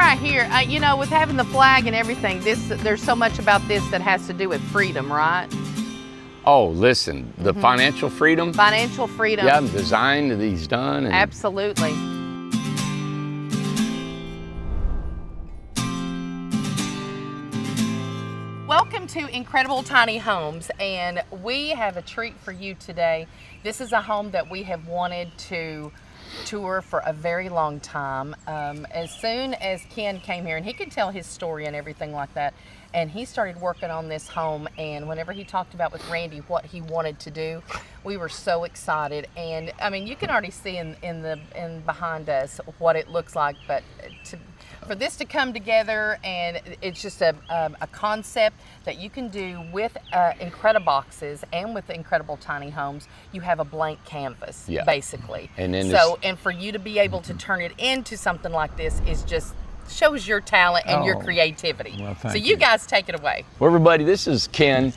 right here, you know, with having the flag and everything, there's so much about this that has to do with freedom, right? Oh, listen, the financial freedom. Financial freedom. Yeah, the design that he's done. And Absolutely. Welcome to Incredible Tiny Homes, and we have a treat for you today. This is a home that we have wanted to tour for a very long time. As soon as Ken came here, and he could tell his story and everything like that, and he started working on this home, and whenever he talked about with Randy what he wanted to do, we were so excited. And I mean, you can already see in behind us what it looks like, but for this to come together, and it's just a concept that you can do with Incred-I-Boxes and with Incredible Tiny Homes. You have a blank canvas, basically. And then and for you to be able to turn it into something like this is just shows your talent and your creativity. Well, so you guys take it away. Well, everybody, this is Ken.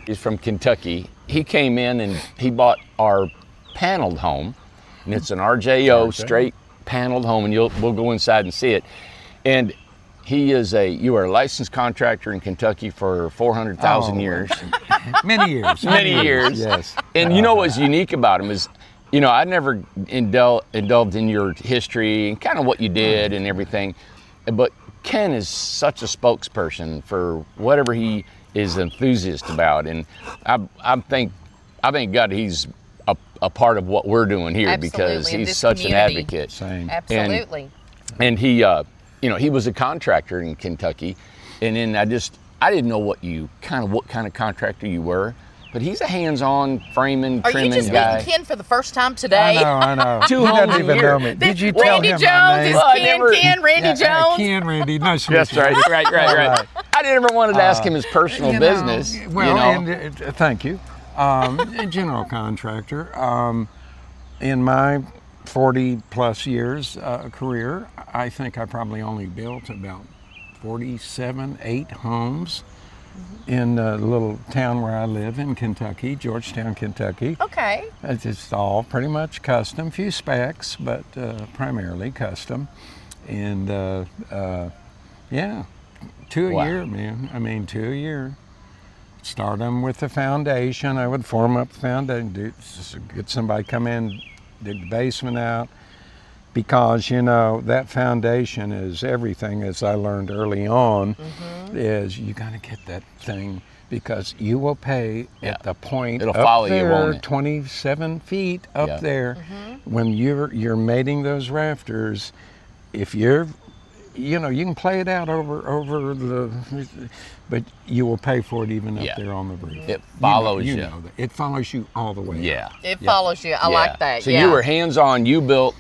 He's from Kentucky. He came in and he bought our paneled home, and it's an RJO straight paneled home, and we'll go inside and see it. And you are a licensed contractor in Kentucky for 400,000 years. Many years. Many years. Yes. And you know what's unique about him is, you know, I never indulged in your history and kind of what you did and everything. But Ken is such a spokesperson for whatever he is enthusiast about. And I thank God he's a part of what we're doing here. Absolutely. Because he's such community. an advocate. Same. Absolutely. And he, you know, he was a contractor in Kentucky, and then I didn't know what kind of contractor you were, but he's a hands-on framing, trimming guy. Are you just meeting Ken for the first time today? I know. Two He homes doesn't a even year. know me. Did you tell Randy him Jones my name? is Well, I Ken. never- Ken, Randy Jones. Ken, Randy, nice to meet That's you. right. I never wanted to ask him his personal You know, business. Well, you know? and thank you. A general contractor. In my 40 plus years career, I think I probably only built about 8 homes in a little town where I live in Kentucky, Georgetown, Kentucky. Okay. It's all pretty much custom, few specs, but primarily custom. And yeah, 2 a year, man. I mean, 2 a year. Start them with the foundation. I would form up the foundation, get somebody come in, dig the basement out, because you know that foundation is everything. As I learned early on, is you got to get that thing, because you will pay at the point It'll up follow there, you, won't it? 27 feet up there, when you're mating those rafters. If you're, you know, you can play it out over the, but you will pay for it even up there on the roof. It follows you. You know that. It follows you all the way. Yeah. It follows you. I like that. So you were hands-on. You built.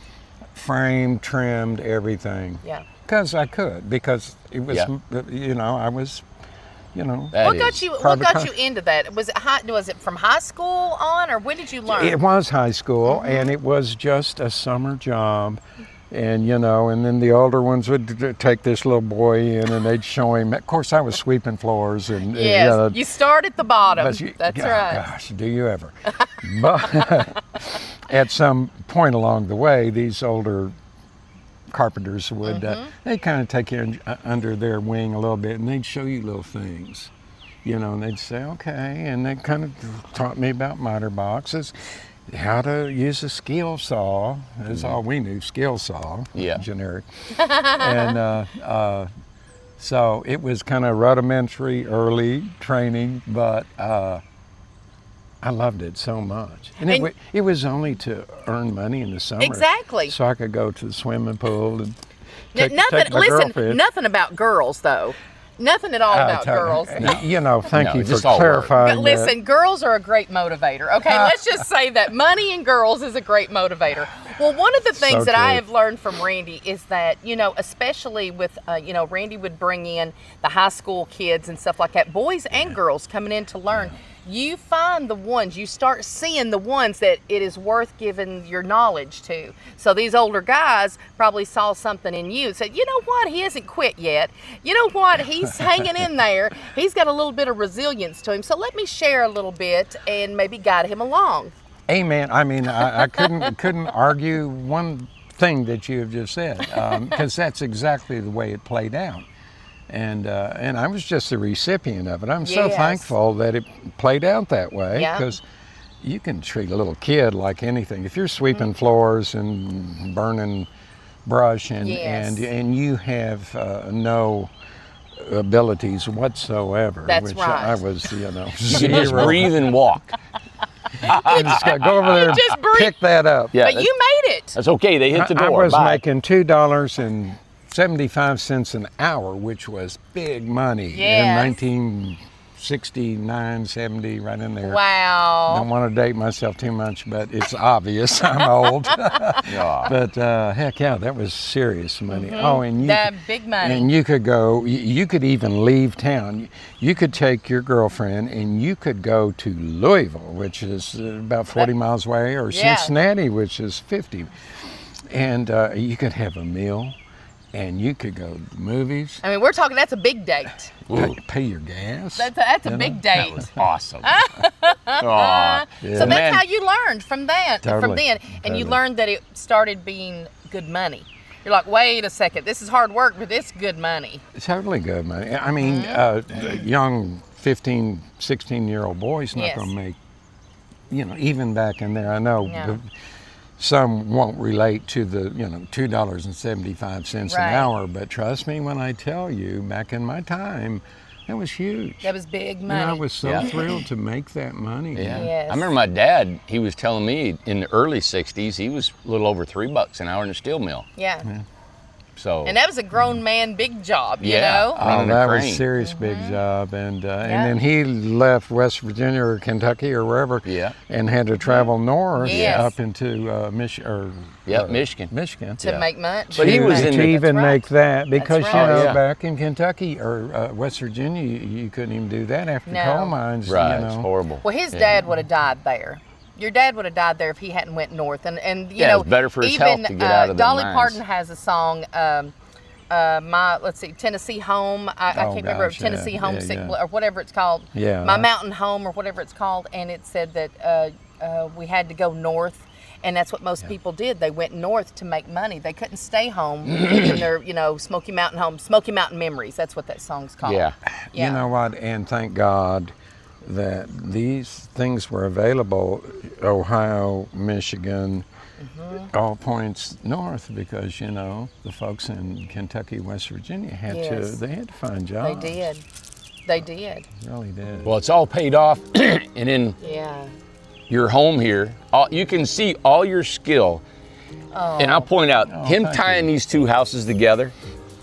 Framed, trimmed, everything. Yeah. Because I could. Because it was, you know, I was, you know. What got you into that? Was it from high school on, or when did you learn? It was high school, and it was just a summer job. And, you know, and then the older ones would take this little boy in and they'd show him. Of course, I was sweeping floors. And yes, you start at the bottom. That's right. Gosh, do you ever. But at some point along the way, these older carpenters would, they kind of take you under their wing a little bit, and they'd show you little things. You know, and they'd say, okay, and they kind of taught me about miter boxes. How to use a skill saw. That's all we knew, skill saw, generic. And so it was kind of rudimentary early training, but I loved it so much. And it was only to earn money in the summer. Exactly. So I could go to the swimming pool and take my listen, girlfriend. nothing about girls, though. Nothing at all about girls. You know, thank you for clarifying. But listen, girls are a great motivator. Okay, let's just say that money and girls is a great motivator. Well, one of the things that I have learned from Randy is that, you know, especially with, you know, Randy would bring in the high school kids and stuff like that, boys and girls coming in to learn. You find the ones, you start seeing the ones that it is worth giving your knowledge to. So these older guys probably saw something in you and said, you know what, he hasn't quit yet. You know what, he's hanging in there. He's got a little bit of resilience to him. So let me share a little bit and maybe guide him along. Amen. I mean, I couldn't argue one thing that you have just said, because that's exactly the way it played out. And I was just the recipient of it. I'm so Yes. thankful that it played out that way, Yeah. because you can treat a little kid like anything. If you're sweeping floors and burning brush Yes. and you have no abilities whatsoever, That's which right. I was, you know, You can just zero. breathe and walk. I just got to go over there and just breathe. pick that up. Yeah, But you made it. that's okay. They hit the I door. was Bye. making $2.75 an hour, which was big money Yes. in 1969, 70, right in there. Wow. Don't want to date myself too much, but it's obvious I'm old. Yeah. But heck yeah, that was serious money. Oh, and you That big money. and you could go. You could even leave town. You could take your girlfriend and you could go to Louisville, which is about 40 miles away, or Yeah. Cincinnati, which is 50, and you could have a meal, and you could go to the movies, I mean, we're talking, that's a big date. pay your gas. That's a You big know? date. Awesome. Aw. Yeah. So that's Man. how you learned from that, from Totally. then. And you Totally. learned that it started being good money. You're like, wait a second, this is hard work, but it's good money. Totally good money. I mean, young 15, 16-year-old boy's not Yes. going to make, you know, even back in there, I know No. some won't relate to the, you know, $2.75 Right. an hour, but trust me when I tell you, back in my time, that was huge. That was big And money. I was so Yeah. thrilled to make that money. Yeah. Yes. I remember my dad, he was telling me in the early 60s, he was a little over $3 an hour in a steel mill. Yeah. So, And that was a grown man big job, you Yeah. know? Oh, Running a that was crane. a serious big job, and Yeah. then he left West Virginia or Kentucky or wherever, Yeah. and had to travel north Yes. up into Michigan. Michigan. Michigan. To Yeah. make money. But he was to in the- even That's right. make that, because That's you right. know Oh, yeah. back in Kentucky or West Virginia, you couldn't even do that after No. coal mines. Right, You know. it's horrible. Well, his Yeah. dad would have died there. Your dad would have died there if he hadn't went north. And you Yeah, know, it's better for his even health to get out of the Dolly mines. Parton has a song. Let's see, Tennessee Home. I can't remember if gosh, Tennessee yeah, Homesick yeah. or whatever it's called. Yeah. My Mountain Home or whatever it's called, and it said that we had to go north. And that's what most people did. They went north to make money. They couldn't stay home in their, you know, Smoky Mountain home, Smoky Mountain Memories. That's what that song's called. Yeah. Yeah. You know what? And thank God that these things were available, Ohio, Michigan, all points north, because you know the folks in Kentucky, West Virginia had Yes. they had to find They jobs. did. They did. Really did. Well, it's all paid off, and in Yeah. your home here, you can see all your skill. And I'll point out, him thank tying you. these two houses together,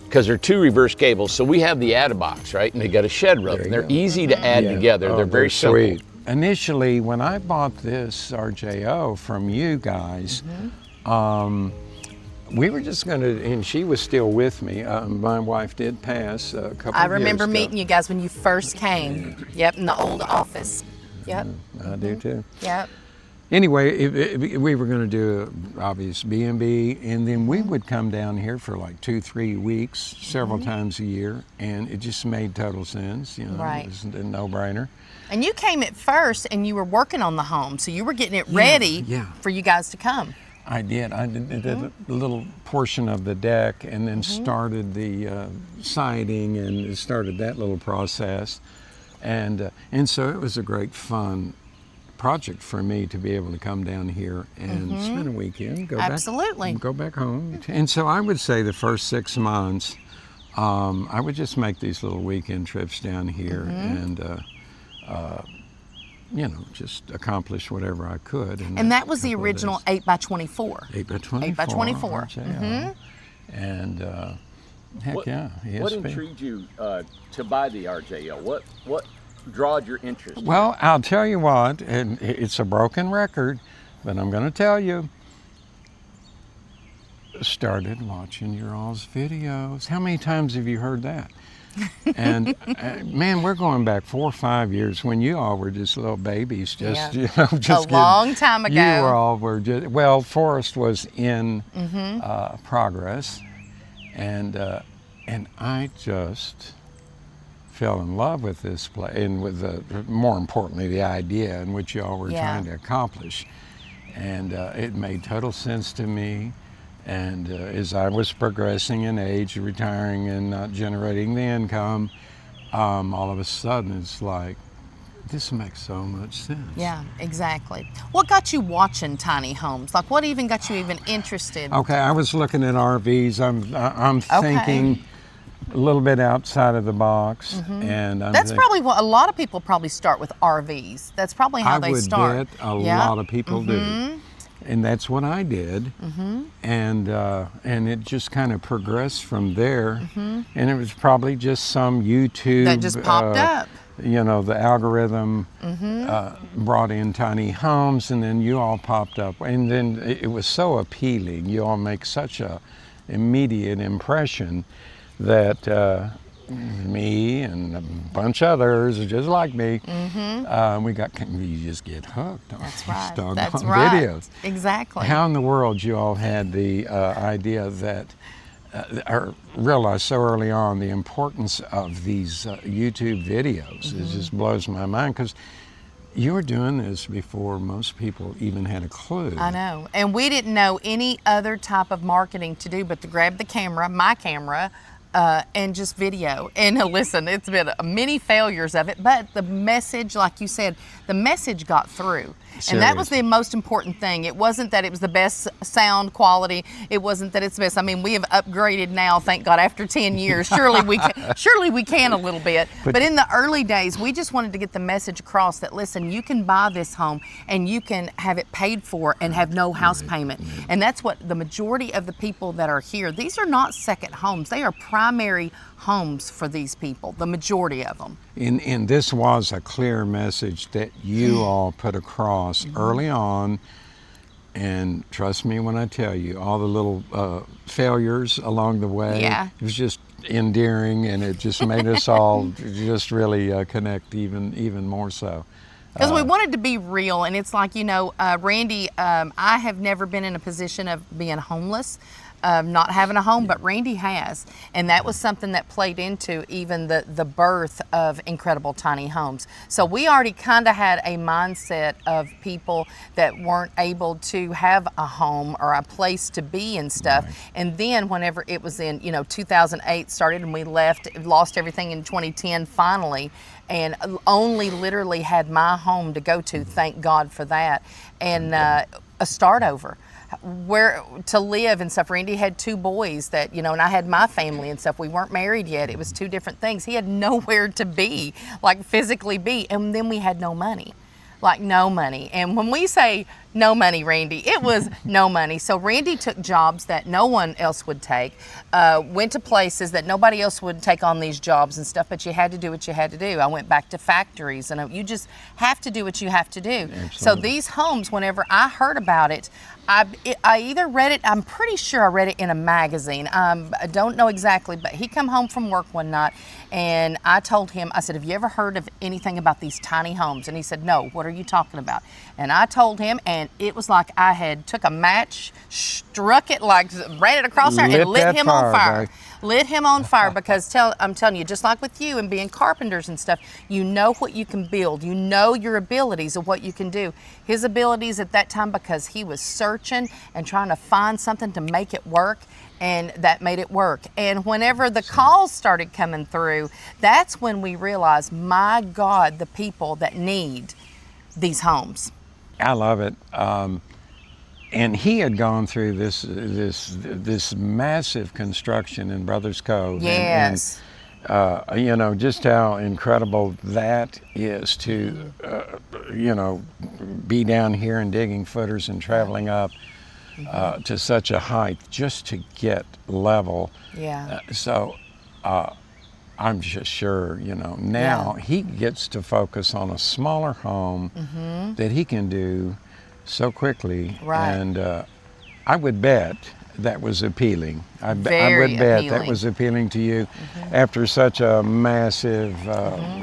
because they're two reverse cables. So we have the add-a-box, right? And they got a shed rope. There you And they're go. easy to add Yeah. together. Oh, They're very simple. sweet. Initially, when I bought this RJO from you guys, we were just going to, and she was still with me. My wife did pass a couple I of remember years ago. meeting you guys when you first came. Yep, in the old office. Yep, I do too. yep. Anyway, we were going to do obvious B&B, and then we would come down here for like 2-3 weeks, several times a year, and it just made total sense. You know, Right. It was a no-brainer. And you came at first and you were working on the home, so you were getting it ready yeah. for you guys to come. I did a little portion of the deck, and then started the siding, and started that little process, and so it was a great fun project for me to be able to come down here and spend a weekend, Absolutely. go back home. And so I would say the first 6 months, I would just make these little weekend trips down here and you know, just accomplish whatever I could. And that was the original 8x24. 8x24. 8x24. RJO. And heck yeah, What ESP. intrigued you to buy the RJO? What drawed your interest? Well, I'll tell you what, and it's a broken record, but I'm going to tell you. Started watching your all's videos. How many times have you heard that? And man, we're going back 4 or 5 years when you all were just little babies, just Yeah. you know, just long time ago. You all were just Forrest was in progress, and I just fell in love with this place, and with more importantly the idea in which you all were Yeah. trying to accomplish, and it made total sense to me. And as I was progressing in age, retiring and not generating the income, all of a sudden it's like, this makes so much sense. Yeah, exactly. What got you watching tiny homes? Like, what even got you even interested? Okay, I was looking at RVs. I'm thinking a little bit outside of the box, and That's probably what a lot of people probably start with RVs. That's probably how they start. I would bet a lot of people do, and that's what I did. And it just kind of progressed from there. And it was probably just some YouTube That just popped up. You know, the algorithm brought in tiny homes, and then you all popped up, and then it was so appealing. You all make such a immediate impression that me and a bunch of others just like me, we just get hooked on That's these right. doggone That's right. videos. Exactly. How in the world you all had the idea that, or realized so early on the importance of these YouTube videos? It just blows my mind, because you were doing this before most people even had a clue. I know. And we didn't know any other type of marketing to do but to grab the camera, my camera, and just video. And listen, it's been many failures of it, but the message, like you said, the message got through. And that was the most important thing. It wasn't that it was the best sound quality. It wasn't that it's the best. I mean, we have upgraded now, thank God, after 10 years. Surely we can a little bit. But in the early days, we just wanted to get the message across that, listen, you can buy this home and you can have it paid for and have no house payment. And that's what the majority of the people that are here, these are not second homes. They are primary homes for these people, the majority of them. And this was a clear message that you all put across early on, and trust me when I tell you, all the little failures along the way, it was just endearing, and it just made us all just really connect even more so. Because we wanted to be real, and it's like, you know, Randy, I have never been in a position of being homeless, not having a home, but Randy has. And that was something that played into even the birth of Incredible Tiny Homes. So we already kind of had a mindset of people that weren't able to have a home or a place to be and stuff. Right. And then whenever it was in, 2008 started and we lost everything in 2010 finally, and only literally had my home to go to, thank God for that, and a start over. Where to live and stuff. Randy had 2 boys that, and I had my family and stuff. We weren't married yet. It was 2 different things. He had nowhere to be, like physically be. And then we had no money, like no money. And when we say no money, Randy, it was no money. So Randy took jobs that no one else would take, went to places that nobody else would take on these jobs and stuff, but you had to do what you had to do. I went back to factories, and you just have to do what you have to do. Absolutely. So these homes, whenever I heard about it, I either read it, I'm pretty sure I read it in a magazine. I don't know exactly, but he come home from work one night, and I told him, I said, have you ever heard of anything about these tiny homes? And he said, no, what are you talking about? And I told him, and it was like I had took a match, struck it, like ran it across there, and lit him on fire. Lit him on fire, because I'm telling you, just like with you and being carpenters and stuff, you know what you can build. You know your abilities of what you can do. His abilities at that time, because he was searching and trying to find something to make it work, and that made it work. And whenever the calls started coming through, that's when we realized, my God, the people that need these homes. I love it. And he had gone through this massive construction in Brothers Cove. Yes. And just how incredible that is to, be down here and digging footers and traveling up to such a height just to get level. Yeah. I'm just sure, now he gets to focus on a smaller home that he can do so quickly. Right. And I would bet that was appealing. I would Very bet appealing. that was appealing to you after such a massive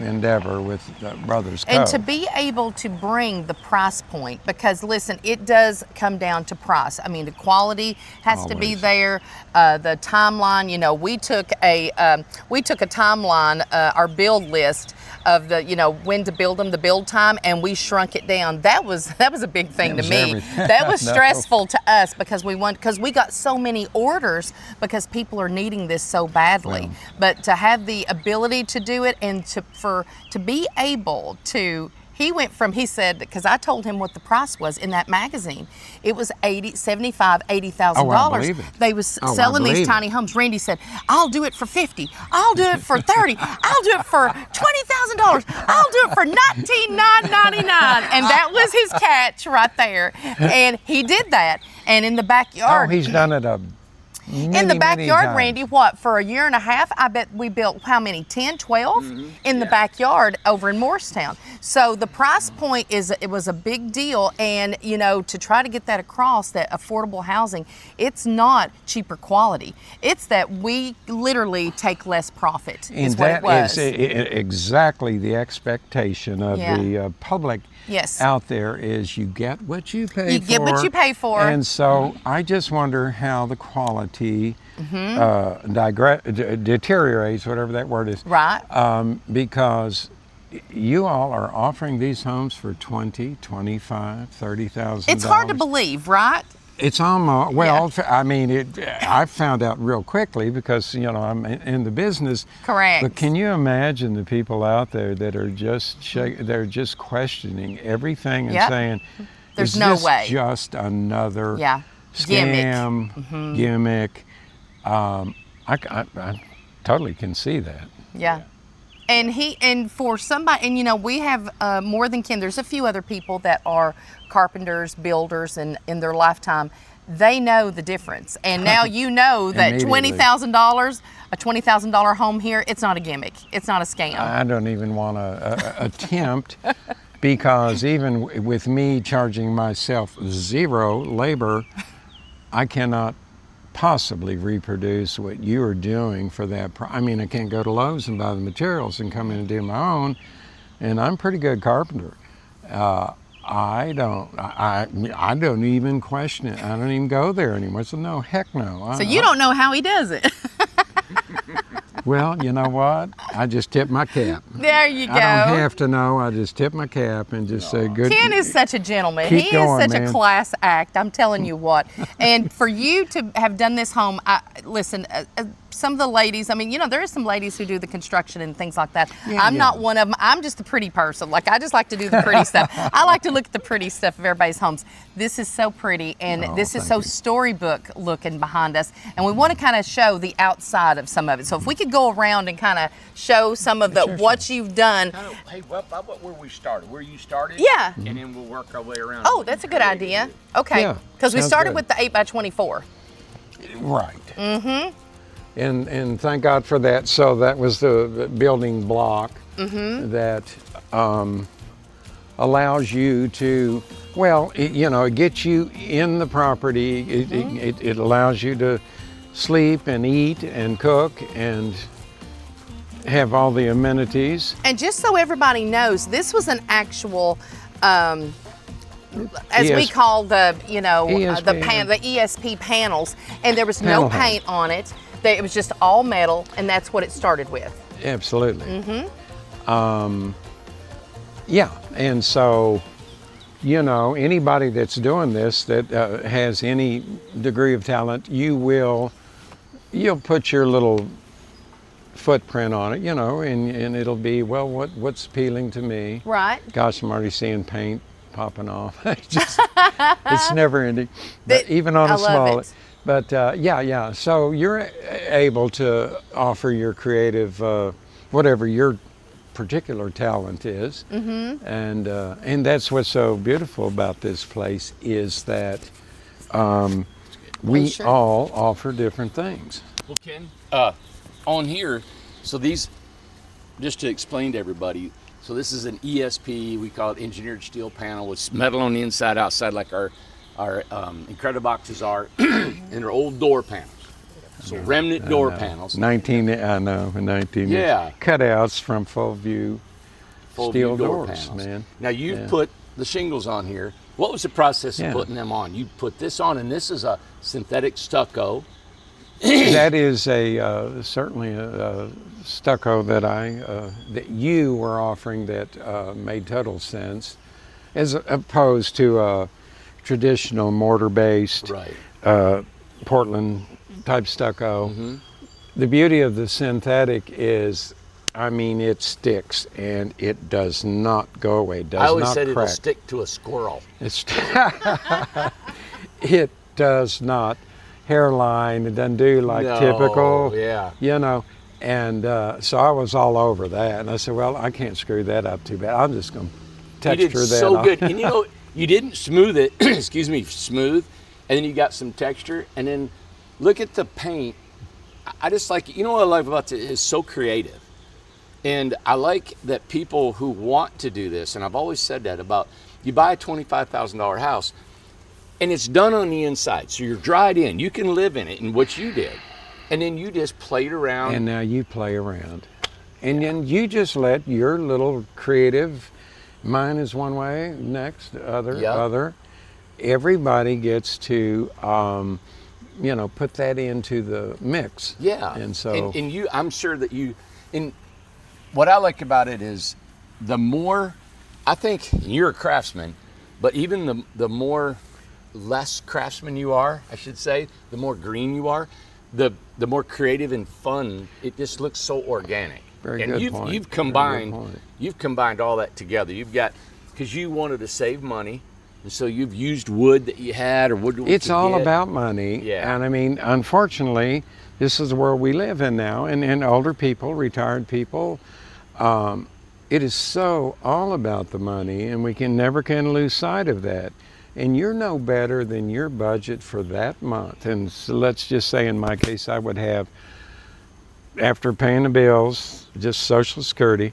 endeavor with Brothers Cove. And to be able to bring the price point, because listen, it does come down to price. I mean, the quality has to be there. The timeline, we took a timeline, our build list of the, when to build them, the build time, and we shrunk it down. That was a big thing to me. Everything. That was stressful to us, because we got so many orders because people are needing this so badly. Well. But to have the ability to do it and to be able to, he said, because I told him what the price was in that magazine. It was $80,000. Oh, I believe it. They was Oh, I selling these believe tiny homes. Randy said, I'll do it for 50. I'll do it for 30. I'll do it for $20,000. I'll do it for $19,999. And that was his catch right there. And he did that. And in the backyard. Oh, he's done it in the backyard, times. Randy, what, for a year and a half, I bet we built how many, 10, 12 in the backyard over in Morristown. So the price point it was a big deal. And, you know, to try to get that across, that affordable housing, it's not cheaper quality. It's that we literally take less profit, is what it was. And that is exactly the expectation of the public out there is you get what you pay for. You get what you pay for. And so I just wonder how the quality deteriorates, whatever that word is. Right. Because you all are offering these homes for $20,000, $25,000, $30,000. It's hard to believe, right? It's almost, well, I mean, I found out real quickly because, you know, I'm in the business. Correct. But can you imagine the people out there that are just they're just questioning everything and saying, there's is no this way. just another scam, gimmick? I totally can see that. Yeah. And for somebody, and you know, we have more than Ken. There's a few other people that are carpenters, builders, and in their lifetime, they know the difference. And now you know that $20,000, a $20,000 home here, it's not a gimmick. It's not a scam. I don't even want to attempt, because even with me charging myself zero labor, I cannot possibly reproduce what you are doing for that. I mean, I can't go to Lowe's and buy the materials and come in and do my own, and I'm a pretty good carpenter. I don't even question it. I don't even go there anymore. So no, heck no. So you don't know how he does it. Well, you know what? I just tip my cap. There you go. I don't have to know. I just tip my cap and just say good. Ken is such a gentleman. Keep He going, is such man. a class act. I'm telling you what. And for you to have done this home, listen, some of the ladies, I mean, you know, there are some ladies who do the construction and things like that. I'm not one of them. I'm just a pretty person. Like, I just like to do the pretty stuff. I like to look at the pretty stuff of everybody's homes. This is so pretty, and this is so storybook looking behind us. And we want to kind of show the outside of some of it. So if we could go around and kind of show some of what you've done. Hey, well, how about where we started? Where you started? Yeah. And then we'll work our way around. Oh, that's a good idea. Okay. Yeah, Because we sounds started good. with the 8x24. Right. Mm-hmm. And thank God for that. So that was the building block that allows you to, well, it gets you in the property. It allows you to sleep and eat and cook and have all the amenities. And just so everybody knows, this was an actual, as we call the, the ESP panels, and there was no paint on it. It was just all metal, and that's what it started with. Absolutely. Yeah, and so, anybody that's doing this that has any degree of talent, you'll put your little footprint on it, and it'll be, well, what's appealing to me? Right. Gosh, I'm already seeing paint popping off. It's never ending, but even on a small. But yeah. So you're able to offer your creative, whatever your particular talent is, and that's what's so beautiful about this place is that we all offer different things. Well, Ken, on here, so these, just to explain to everybody, so this is an ESP. We call it engineered steel panel with metal on the inside, outside, like our Incred-I-Boxes are, and they're old door panels. So remnant door panels. 19 Yeah. cutouts from full view steel doors, panels. man. Now you put the shingles on here. What was the process of putting them on? You put this on, and this is a synthetic stucco. That is certainly a stucco that you were offering that made total sense, as opposed to a traditional mortar-based Portland type stucco. The beauty of the synthetic is, I mean, it sticks and it does not go away. Does I always not said it'll crack. stick to a squirrel. It's it does not hairline. It doesn't do like No, typical. yeah. You know. And so I was all over that, and I said, well, I can't screw that up too bad. I'm just going to texture You did that so off. good. And you know, you didn't smooth it, excuse me, smooth, and then you got some texture, and then look at the paint. I just like, you know what I like about it is so creative. And I like that people who want to do this, and I've always said that about, you buy a $25,000 house, and it's done on the inside, so you're dried in. You can live in it, and what you did. And then you just played around. And now you play around. And then you just let your little creative, mine is one way, next, other. Everybody gets to, you know, put that into the mix. Yeah. And so. And you, I'm sure that you, and what I like about it is the more, I think you're a craftsman, but even the more less craftsman you are, I should say, the more green you are, the more creative and fun, it just looks so organic. Very and good point. You've Very combined, good point. you've combined all that together. You've got, because you wanted to save money, and so you've used wood that you had or wood. It's all about money. Yeah. And I mean, unfortunately, this is the world we live in now. And older people, retired people, it is so all about the money, and we never can lose sight of that. And you're no better than your budget for that month. And so let's just say in my case, I would have, after paying the bills, just Social Security,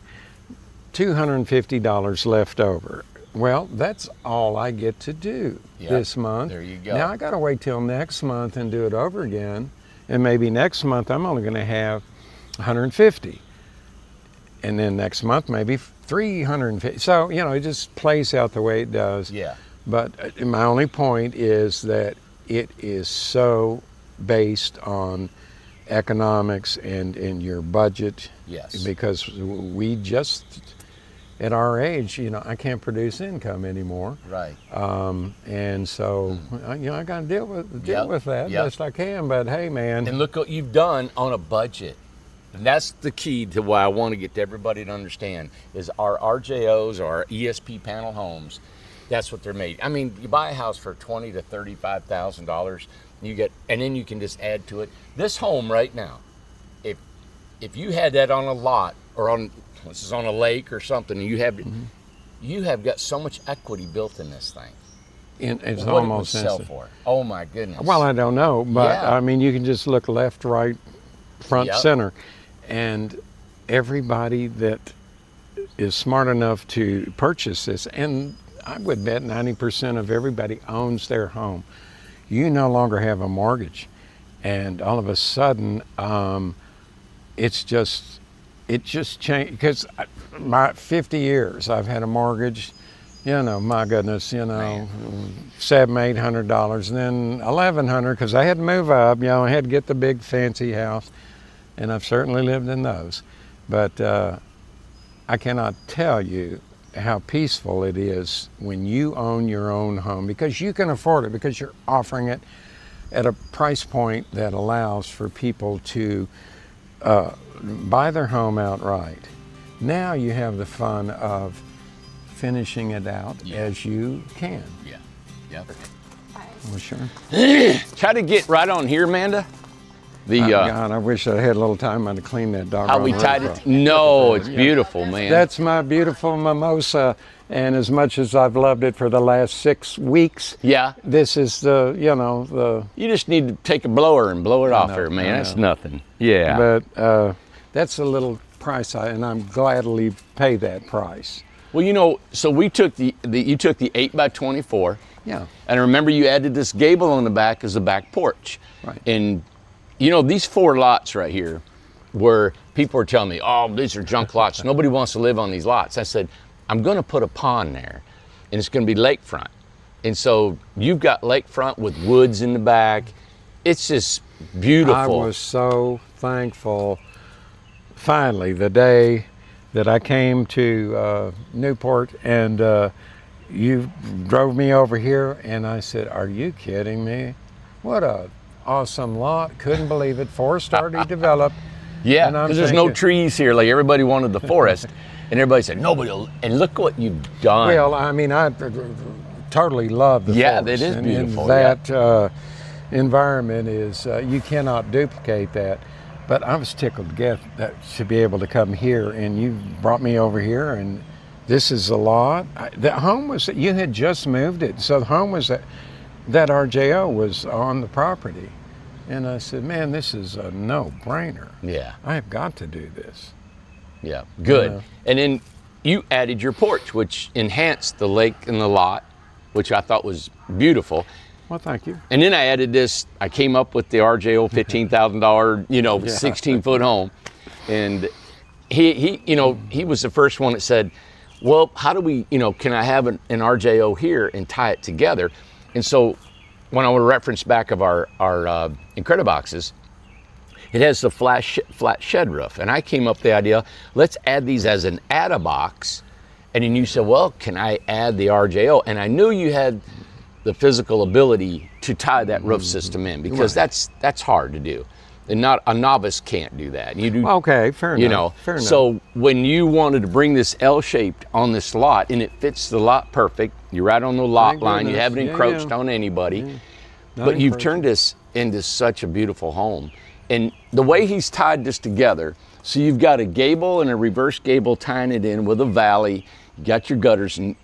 $250 left over. Well, that's all I get to do this month. There you go. Now I got to wait till next month and do it over again. And maybe next month I'm only going to have 150. And then next month maybe 350. So, you know, it just plays out the way it does. Yeah. But my only point is that it is so based on economics and your budget. Yes. Because we just, at our age, you know, I can't produce income anymore. Right. And so, you know, I got to deal with that Yep. best I can. But hey, man. And look what you've done on a budget. And that's the key to why I want to get everybody to understand is our RJOs, our ESP panel homes. That's what they're made. I mean, you buy a house for $20,000 to $35,000, you get, and then you can just add to it. This home right now, if you had that on a lot or on, this is on a lake or something, and you have got so much equity built in this thing. It's What almost it would sell instant. for? Oh my goodness. Well, I don't know, but Yeah. I mean, you can just look left, right, front, Yep. center, and everybody that is smart enough to purchase this, and I would bet 90% of everybody owns their home. You no longer have a mortgage, and all of a sudden, it just changed. Because my 50 years, I've had a mortgage. You know, my goodness, you know, $700-800, and then $1,100 because I had to move up. You know, I had to get the big fancy house, and I've certainly lived in those. But I cannot tell you how peaceful it is when you own your own home, because you can afford it, because you're offering it at a price point that allows for people to buy their home outright. Now you have the fun of finishing it out as you can. Yeah. Yep. Well, sure. Try to get right on here, Amanda. The God, I wish I had a little time to clean that dog. how we tied it. No, it's beautiful, man. That's my beautiful mimosa, and as much as I've loved it for the last 6 weeks, yeah. this is the, you know, the. You just need to take a blower and blow it off there, man. I That's know. nothing. Yeah. But that's a little price, and I'm gladly pay that price. Well, you know, so we took you took the 8x24. Yeah. And I remember you added this gable on the back as a back porch. Right. And you know, these 4 lots right here where people are telling me, oh, these are junk lots. Nobody wants to live on these lots. I said, I'm going to put a pond there, and it's going to be lakefront. And so you've got lakefront with woods in the back. It's just beautiful. I was so thankful, finally, the day that I came to Newport, and you drove me over here, and I said, are you kidding me? What a awesome lot. Couldn't believe it. Forest already developed. Yeah, And I'm because there's no thinking- trees here. Like everybody wanted the forest, and everybody said nobody will. And look what you've done. Well, I mean, I totally love the Yeah, forest. it is beautiful, And that environment is, you cannot duplicate that. But I was tickled to death to be able to come here, and you brought me over here, and this is a lot. The home was, you had just moved it, so the home was that RJO was on the property. And I said, man, this is a no-brainer. Yeah, I have got to do this. yeah, good. Yeah. And then you added your porch, which enhanced the lake and the lot, which I thought was beautiful. Well, thank you. And then I added this. I came up with the RJO $15,000, 16-foot home, and he was the first one that said, well, how do we, can I have an RJO here and tie it together? And so when I would reference back of our Incred-I-Boxes, it has the flat shed roof. And I came up with the idea, let's add these as an add-a-box. And then you said, well, can I add the RJO? And I knew you had the physical ability to tie that roof system in, because that's hard to do. And not a novice can't do that. You do. Okay, fair enough. Fair enough. So when you wanted to bring this L-shaped on this lot, and it fits the lot perfect, you're right on the lot Thank line, you goodness. haven't Yeah, encroached yeah. on anybody, Not but you've encroaching. turned this into such a beautiful home. And the way he's tied this together, so you've got a gable and a reverse gable tying it in with a valley, you got your gutters, and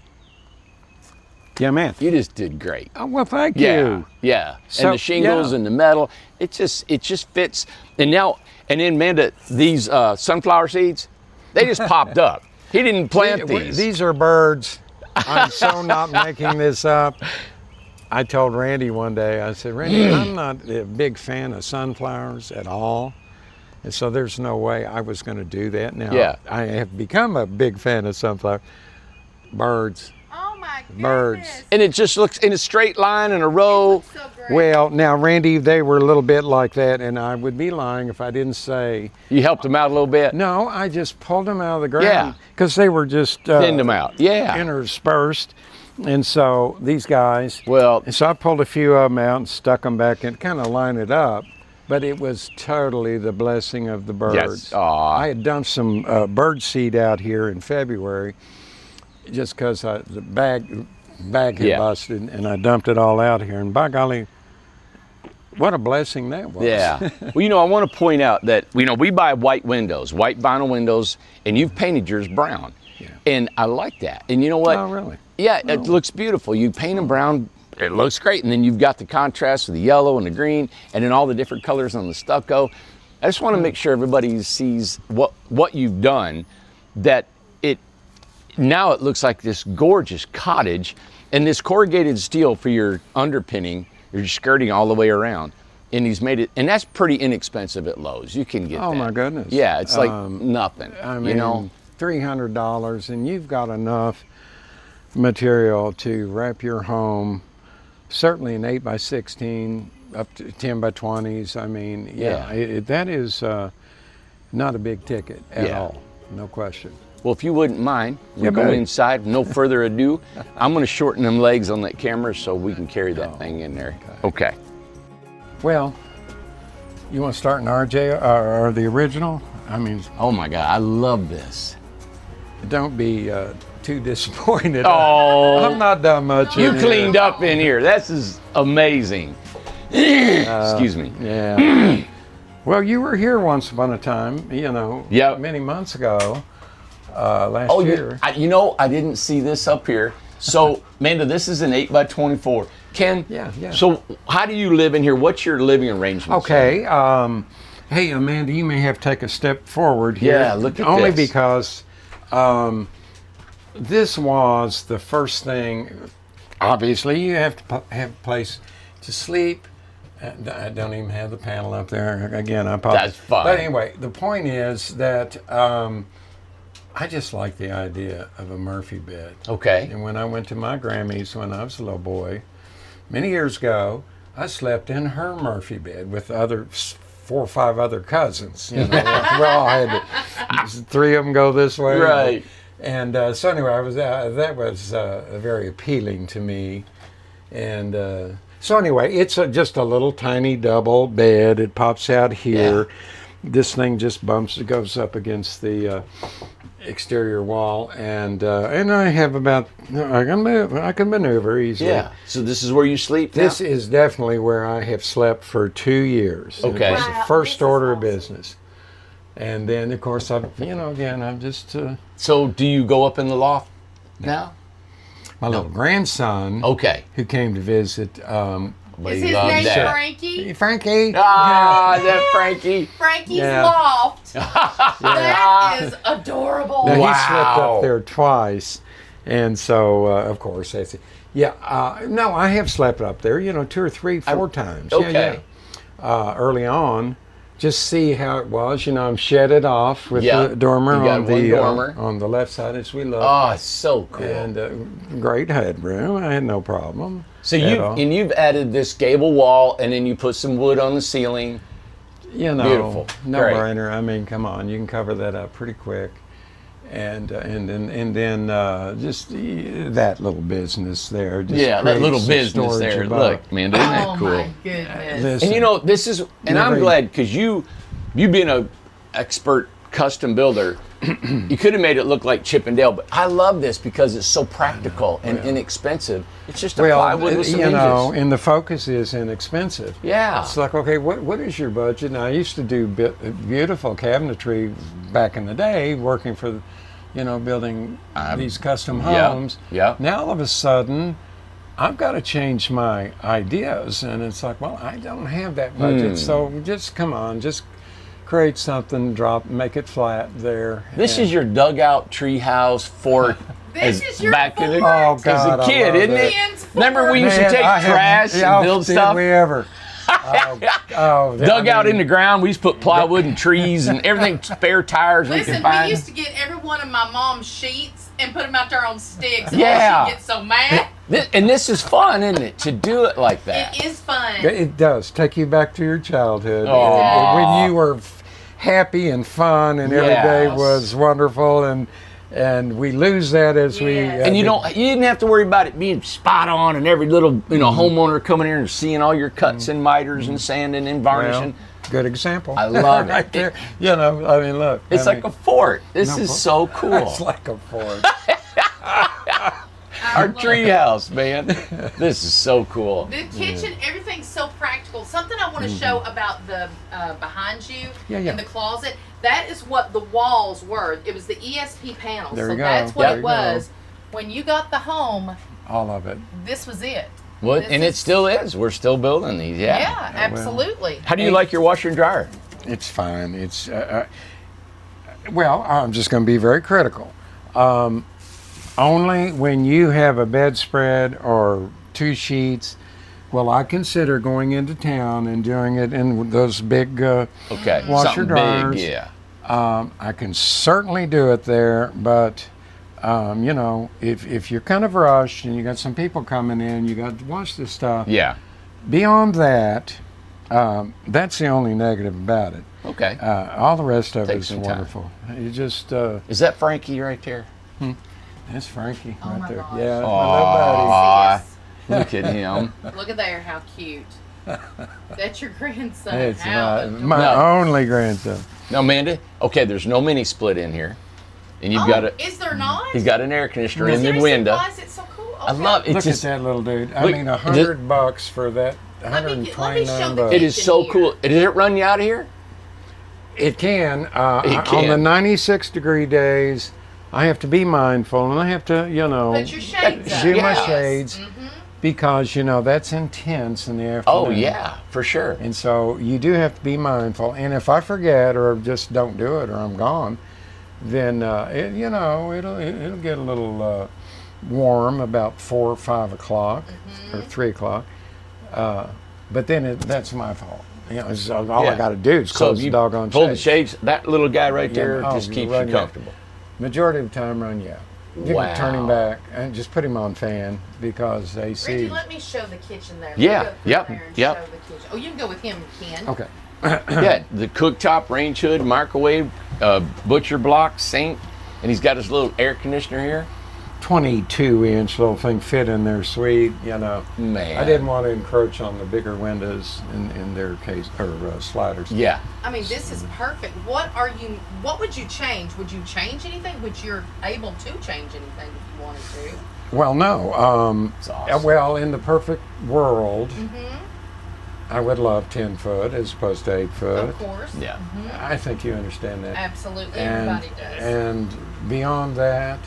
Yeah, man. you just did great. Oh, well, thank Yeah, you. yeah. So, And the shingles yeah. and the metal, it just fits. And then Amanda, these sunflower seeds, they just popped up. He didn't plant these. These are birds. I'm so not making this up. I told Randy one day, I said, Randy, I'm not a big fan of sunflowers at all. And so there's no way I was going to do that. Now, Yeah. I have become a big fan of sunflower. Birds. Oh my goodness. Birds. And it just looks in a straight line in a row. So great. Well, now, Randy, they were a little bit like that, and I would be lying if I didn't say, You helped them out a little bit. no, I just pulled them out of the ground. Yeah. Because they were just Thinned them out. Yeah. interspersed. And so these guys, Well, and so I pulled a few of them out and stuck them back and kind of lined it up. But it was totally the blessing of the birds. Yes. Aw. I had dumped some bird seed out here in February just because the bag had Yeah. busted, and I dumped it all out here. And by golly, what a blessing that was. yeah. Well, I want to point out that, we buy white windows, white vinyl windows, and you've painted yours brown. Yeah. And I like that. And you know what? Oh, really? Yeah, it looks beautiful. You paint them brown, it looks great. And then you've got the contrast with the yellow and the green, and then all the different colors on the stucco. I just want to make sure everybody sees what you've done, that now it looks like this gorgeous cottage, and this corrugated steel for your underpinning, your skirting all the way around. And he's made it, and that's pretty inexpensive at Lowe's. You can get that. Oh, my goodness. Yeah, it's like nothing. I mean, $300, and you've got enough material to wrap your home, certainly an 8 by 16 up to 10 by 20s. I mean, that is not a big ticket at Yeah. all, no question. Well, if you wouldn't mind, we'll Yeah, go buddy. inside. No further ado. I'm going to shorten them legs on that camera so we can carry that thing in there. Okay. Well, you want to start an RJ or the original? I mean, Oh my God, I love this. don't be too disappointed. Oh, I'm not that much. you in here. cleaned up in here. This is amazing. Excuse me. Yeah. Well, you were here once upon a time, Yep. many months ago, last Oh, year. I didn't see this up here. So, Amanda, this is an 8 by 24. Ken, Yeah. So how do you live in here? What's your living arrangement? Okay. Hey, Amanda, you may have to take a step forward here. Yeah, look at Only this. because this was the first thing. Obviously, you have to have a place to sleep. I don't even have the panel up there. Again, I apologize. That's fine. But anyway, the point is that I just like the idea of a Murphy bed. Okay. And when I went to my Grammys when I was a little boy, many years ago, I slept in her Murphy bed with 4 or 5 other cousins. We all had to, 3 of them go this way. Right. And so anyway, that was very appealing to me. And So anyway, it's just a little tiny double bed. It pops out here. This thing just goes up against the exterior wall, and I have about I can maneuver easily. Yeah. So this is where you sleep now? This is definitely where I have slept for 2 years. Okay. It was Wow, the first this is order of awesome. business, and then of course I'm just So do you go up in the loft now? my little grandson Okay. who came to visit. But Is he his loves name that. Frankie? Frankie. Ah, that Frankie. Frankie's Yeah. loft. That is adorable. Now, he Wow. slept up there twice, and so of course that's it. Yeah, no, I have slept up there. 2 or 3, 4 times. Okay. Yeah. Early on, just see how it was. I'm shedded off with Yeah. the dormer You got on one the dormer. on the left side as we look, Oh, it's so cool. and great headroom. I had no problem. So at all. you've added this gable wall, and then you put some wood on the ceiling. Beautiful. no Great. brainer. I mean, come on, you can cover that up pretty quick, and then just that little business there. Just Yeah, that creates little some business storage there. above. Look, man, isn't that Oh cool? my goodness. Listen, And this is, and I'm Never- glad because you being a expert custom builder, you could have made it look like Chip and Dale, but I love this because it's so practical and inexpensive. It's just a plywood with some hinges. and the focus is inexpensive. Yeah. It's like, okay, what is your budget? Now, I used to do beautiful cabinetry back in the day, working for, building these custom yeah, homes. yeah. Now, all of a sudden, I've got to change my ideas, and it's like, well, I don't have that budget, so just come on, just create something, make it flat there. This and- is your dugout treehouse fort. This is your back in the, fort. Oh, God, as a I kid, love isn't that. it? Ken's Remember we fort. used to take I haven't- trash yeah, and build did stuff? we ever? Dug out in the ground. We used to put plywood and trees and everything, spare tires we Listen, could find. we used to get every one of my mom's sheets and put them out there on sticks. And Yeah. she'd get so mad. And this is fun, isn't it? To do it like that. It is fun. It does take you back to your childhood Aw. when you were happy and fun and every day Yes. was wonderful, and we lose that as we Yes. And you didn't have to worry about it being spot on and every little homeowner coming here and seeing all your cuts and miters and sanding and varnishing. good example. I love it. right there. I mean, look, It's like a fort. This is so cool. It's like a fort. Our tree house, man. This is so cool. The kitchen, everything's so practical. Something I want to show about the behind you Yeah, yeah. in the closet. That is what the walls were. It was the ESP panels. There So you go. that's what There it you go. was. When you got the home, All of it. this was it. What? This And it is- still is. We're still building these. Yeah, Yeah. absolutely. How do you like your washer and dryer? It's fine. It's well, I'm just going to be very critical. Only when you have a bedspread or 2 sheets will I consider going into town and doing it in those big Okay. washer Something dryers. big, yeah. I can certainly do it there, but if you're kind of rushed and you got some people coming in, you got to wash this stuff. Yeah. Beyond that, that's the only negative about it. Okay. All the rest of it Takes is some time. wonderful. You just Is that Frankie right there? that's Frankie Oh right my there. gosh. Yeah, my Aw. Yes. Look at him. Look at there, how cute. That's your grandson. little buddy. It's How my adorable. No. only grandson. Now, Amanda, okay, there's no mini split in here. And you've got a Is there not? he's got an air conditioner in the Seriously, window. why is it so cool? I Okay. love it. Look It's just at that little dude. I Look, mean, it $100 for that. Let me show 129 the bucks. it is so here. cool. Did it run you out of here? It can. On can. the 96-degree days, I have to be mindful, and I have to, Put your shades up. do my Yes. shades because that's intense in the afternoon. Oh yeah, for sure. And so you do have to be mindful. And if I forget or just don't do it or I'm gone, then it'll get a little warm about 4 or 5 o'clock or 3 o'clock. But then that's my fault. So all I Yeah. got to do is So close if the you doggone pull the shades. shades, that little guy right Yeah, there oh, just keeps run you you. comfortable. Majority of the time, run you out. You Wow. can turn him back and just put him on fan because AC. Reggie, let me show the kitchen there. Yeah, We'll go through yep, there and yep. show the kitchen. Oh, you can go with him, Ken. Okay. Yeah, the cooktop, range hood, microwave, butcher block, sink, and he's got his little air conditioner here. 22-inch little thing fit in there sweet, you know. Man. I didn't want to encroach on the bigger windows in their case, or sliders. Yeah. I mean, this is perfect. What would you change? Would you change anything? Would you're able to change anything if you wanted to? Well, no. It's awesome. Well, in the perfect world, I would love 10 foot as opposed to 8 foot. Of course. Yeah. I think you understand that. Absolutely. And, Everybody does. and beyond that,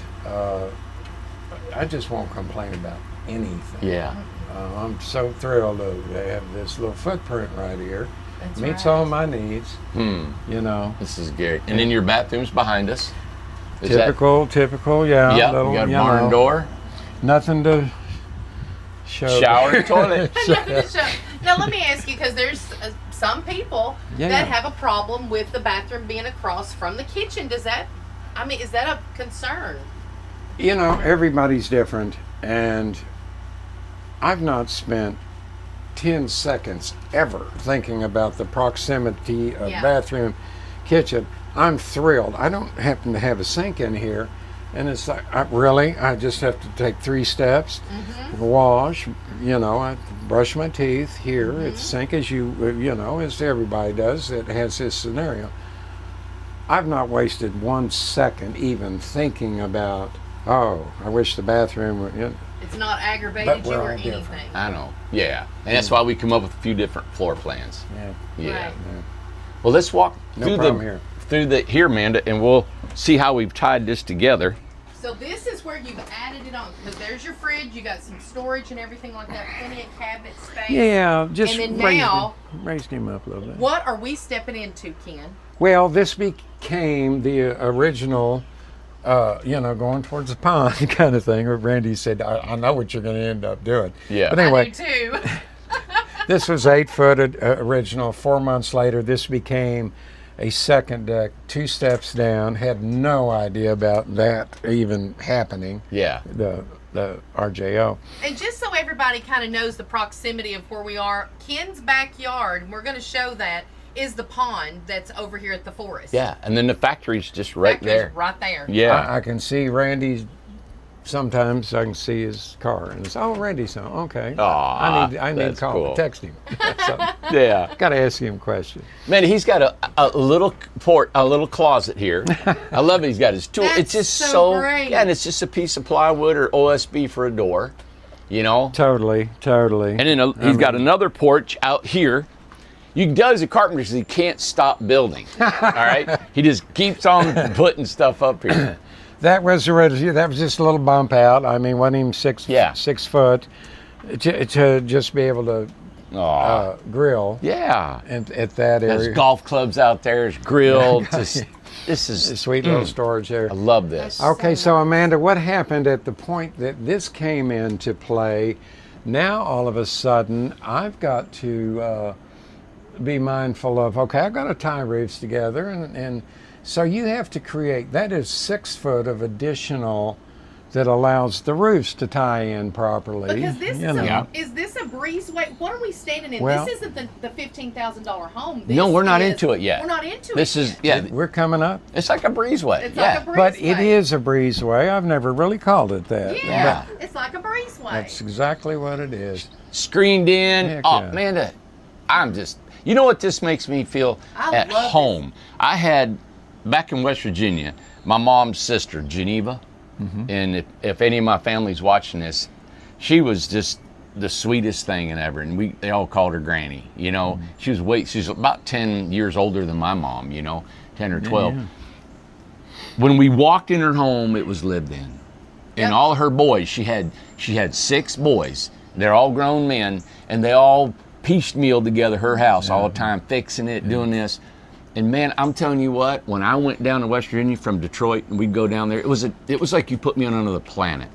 I just won't complain about anything. Yeah. I'm so thrilled to have this little footprint right here. That's Meets right. all my needs, you know. This is great. And then your bathroom's behind us. Is Typical, yeah. That, yeah. Little, You got a you barn know, door. Nothing to show. Shower, toilet. Now let me ask you, because there's some people Yeah. that have a problem with the bathroom being across from the kitchen. Is that a concern? You know, everybody's different, and I've not spent 10 seconds ever thinking about the proximity of bathroom, kitchen. I'm thrilled. I don't happen to have a sink in here, and it's like, I just have to take 3 steps, wash, you know, I brush my teeth here at the sink, as as everybody does that has this scenario. I've not wasted 1 second even thinking about, oh, I wish the bathroom were, It's not aggravated But you we're or all different. anything. I know. Yeah. And that's why we come up with a few different floor plans. Yeah. Right. Well, let's walk No through problem here. here, Amanda, and we'll see how we've tied this together. So this is where you've added it on, because there's your fridge. You got some storage and everything like that. Plenty of cabinet space. Yeah, just And then now- raised him up a little bit. What are we stepping into, Ken? Well, this became the original, going towards the pond kind of thing. Where Randy said, I know what you're going to end up doing. Yeah. But anyway, I do too. this was 8 foot original. 4 months later, this became a second deck, 2 steps down. Had no idea about that even happening. Yeah. The RJO. And just so everybody kind of knows the proximity of where we are, Ken's backyard, and we're going to show that, is the pond that's over here at the forest. Yeah. And then the factory's just right Factory's there. Right there. Yeah. I can see Randy's. Sometimes I can see his car, and it's Randy's home. Okay. Aw, I need to that's call, cool. text him. Yeah. Got to ask him questions. Man, he's got a little a little closet here. I love it. He's got his tool. That's it's just so great. yeah, and it's just a piece of plywood or OSB for a door, you know. Totally. And then he's got another porch out here. You does a carpenter because he can't stop building. All right, he just keeps on putting stuff up here. That was just a little bump out. I mean, wasn't even 6 foot to just be able to grill. Yeah. And at that There's area. golf clubs out there. There's grilled. This is A sweet little storage there. I love this. Okay, so Amanda, what happened at the point that this came into play? Now all of a sudden, I've got to be mindful of, okay, I've got to tie roofs together, and so you have to create, that is 6 foot of additional that allows the roofs to tie in properly. Because this is this a breezeway? What are we standing in? Well- this isn't the $15,000 home. No, This we're not is- into it yet. We're not into This it is yet. We're coming up. It's like a breezeway. It's yeah. like a breezeway. But it is a breezeway. I've never really called it that. Yeah, Yeah. it's like a breezeway. That's exactly what it is. Screened in. Heck Oh, yeah. Amanda, you know what this makes me feel I at love this. home? I had, back in West Virginia, my mom's sister, Geneva, and if any of my family's watching this, she was just the sweetest thing ever, and they all called her Granny, you know. She's about 10 years older than my mom, you know, 10 or 12. Yeah. When we walked in her home, it was lived in. And Yep. all her boys, she had 6 boys. They're all grown men, and they all piecemealed together her house all the time, fixing it, doing this. And man, I'm telling you what, when I went down to West Virginia from Detroit and we'd go down there, it was like you put me on another planet.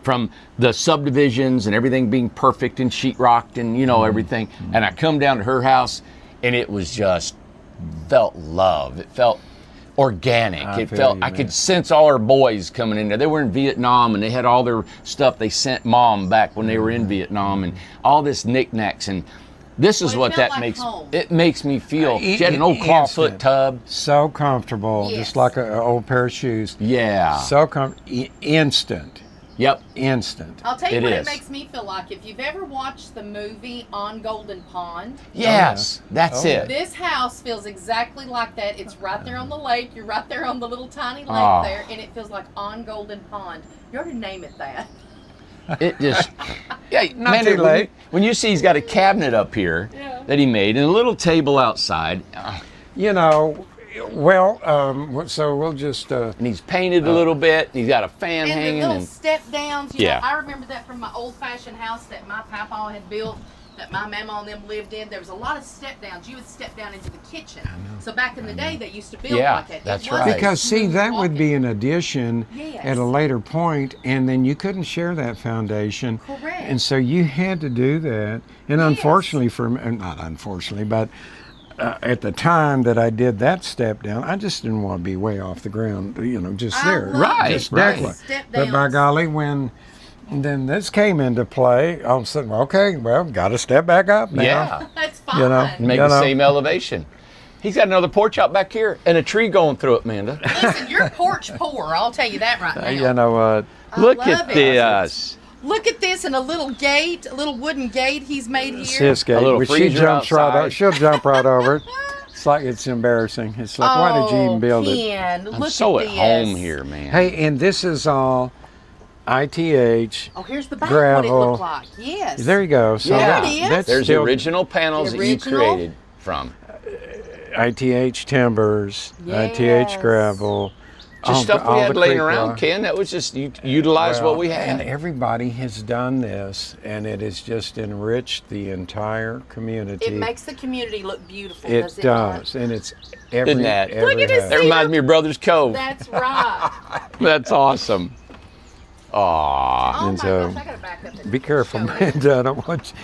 From the subdivisions and everything being perfect and sheetrocked and everything. And I come down to her house and it was just felt love. It felt organic. I It feel felt you, I man. could sense all her boys coming in there. They were in Vietnam and they had all their stuff they sent mom back when they were in Vietnam and all this knickknacks, and This is Well, it what felt that like makes. home. It makes me feel. She had an old clawfoot Instant. tub. So comfortable, Yes. just like an old pair of shoes. Yeah. So instant. Yep. Instant. I'll tell you It what is. it makes me feel like. If you've ever watched the movie On Golden Pond, Yes. That's Oh, yeah. it. this house feels exactly like that. It's right there on the lake. You're right there on the little tiny lake Oh. there, and it feels like On Golden Pond. You ought to name it that. It just. Yeah. Not man, too when late. when you see he's got a cabinet up here Yeah. that he made and a little table outside, You know, well, so we'll just. and he's painted a little bit. And he's got a fan And the hanging. little And step downs, you Yeah. know, I remember that from my old fashioned house that my papa had built, that my mama and them lived in. There was a lot of step downs. You would step down into the kitchen. So back in the day, they used to build Yeah, like that. It that's wasn't right. Because see, smooth that would walking. be an addition Yes. at a later point, and then you couldn't share that foundation. Correct. And so you had to do that. And unfortunately for me, not unfortunately, but at the time that I did that step down, I just didn't want to be way off the ground, you know, just I there. love Right, Just right. deckling. Step But by downs. golly, when then this came into play, all of a sudden, okay, well, got to step back up now. yeah. That's fine. You know, Make You the know. same elevation. He's got another porch out back here and a tree going through it, Amanda. Listen, you're porch poor. I'll tell you that right now. You know what? I Look love at it. this. Look at this and a little gate, a little wooden gate he's made here. Sis A little gate, she freezer jumps right outside. over. She'll jump right over it. It's like it's embarrassing. It's like, why did you even build it? Ken, I'm look so at at this. home here, man. Hey, and this is all ITH. Oh, here's the back. Gravel. What it looked like. Yes. There you go. So Yeah. There it is. that's There's still the original panels The that you original? created from. ITH timbers, Yes. ITH gravel. Just stuff we all had the laying creek around, rock. Ken. That was just you utilize Well, what we And had. everybody has done this, and it has just enriched the entire community. It makes the community look beautiful. It does it not? does, and it's every. Isn't that? every Look at his house. That reminds me of Brothers Cove. That's right. That's awesome. Aw. Oh my And so, gosh, I gotta back up and Be careful, show this. Amanda. I don't want you.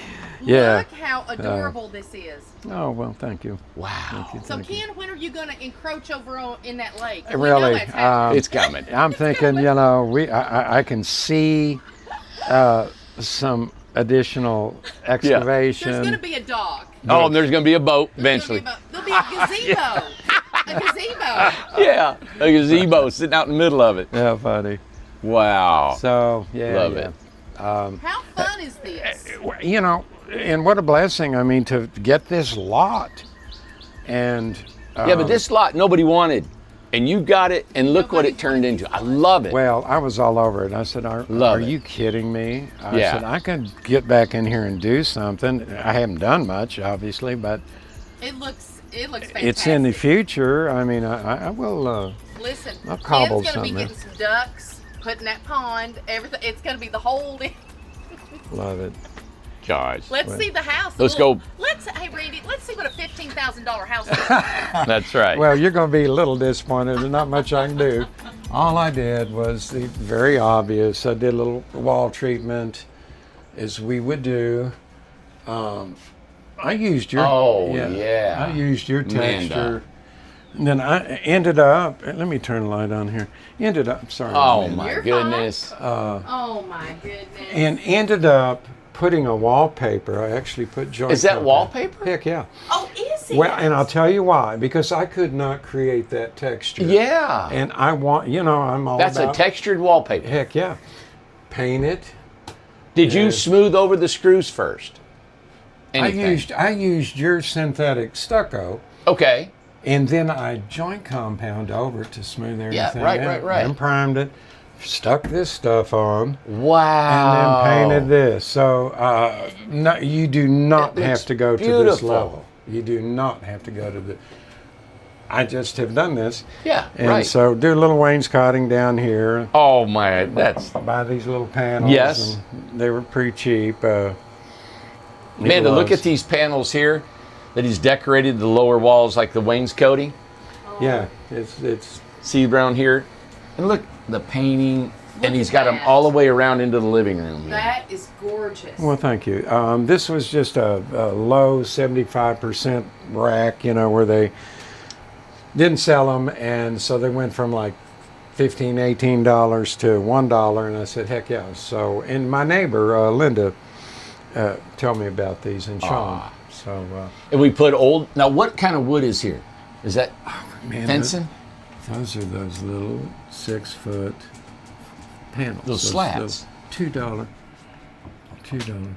Yeah. Look how adorable this is. Oh well, thank you. Wow. So Ken, when are you gonna encroach over in that lake? We know Really, that's happening. It's coming. I'm thinking, you know, I can see some additional excavation. There's gonna be a dog. Oh, and there's going to be a boat There's gonna eventually. There'll be a gazebo. A gazebo. Yeah, a gazebo sitting out in the middle of it. Yeah, funny. Wow. So yeah, Love yeah. it. How fun is this? You know, and what a blessing. I mean, to get this lot, and Yeah, but this lot nobody wanted, and you got it, and look what it turned into. I love it. Well, I was all over it. I said, "Are Love it. you kidding me?" I Yeah. said, "I could get back in here and do something." I haven't done much, obviously, but It looks fantastic. it's in the future. I mean, I will. Listen, I'll cobble Ken's gonna be something. getting some ducks, putting that pond, everything. It's gonna be the whole. Love it. Gosh. Let's see the house. Let's go. Hey Randy, let's see what a $15,000 house is. That's right. Well, you're going to be a little disappointed. There's not much I can do. All I did was the very obvious. I did a little wall treatment, as we would do. I used your. Oh, yeah. I used your Amanda. texture. And then I ended up. Let me turn the light on here. Ended up. Sorry. Oh Amanda. my You're goodness. Oh my goodness. And ended up putting a wallpaper. I actually put joint. Is that compound. wallpaper? Heck yeah. Oh, is it? Well, and I'll tell you why. Because I could not create that texture. Yeah. And I want, you know, I'm all That's a about. textured wallpaper. Heck yeah. Paint it. Did you Yes. smooth over the screws first? Anything? I used your synthetic stucco, Okay. and then I joint compound over it to smooth everything right, out. right. And primed it, stuck this stuff on, Wow. and then painted this. So no, you do not It looks have to go to this beautiful. level. You do not have to go to the. I just have done this. Yeah, And right. so do a little wainscoting down here. Oh my, that's Buy these little panels. Yes. And they were pretty cheap. Amanda. Look was. at these panels here that he's decorated the lower walls like the wainscoting. Yeah, it's See around here, and look the painting, and he's at got them that. all the way around into the living room. Here. That is gorgeous. well. Thank you. This was just a low 75% rack, you know, where they didn't sell them, and so they went from like $15, $18 to $1, and I said, heck yeah. So, and my neighbor Linda told me about these, and Sean. So, And we put old. Now, what kind of wood is here? Is that man, fencing? those are those little 6-foot panels. Those slats. $2.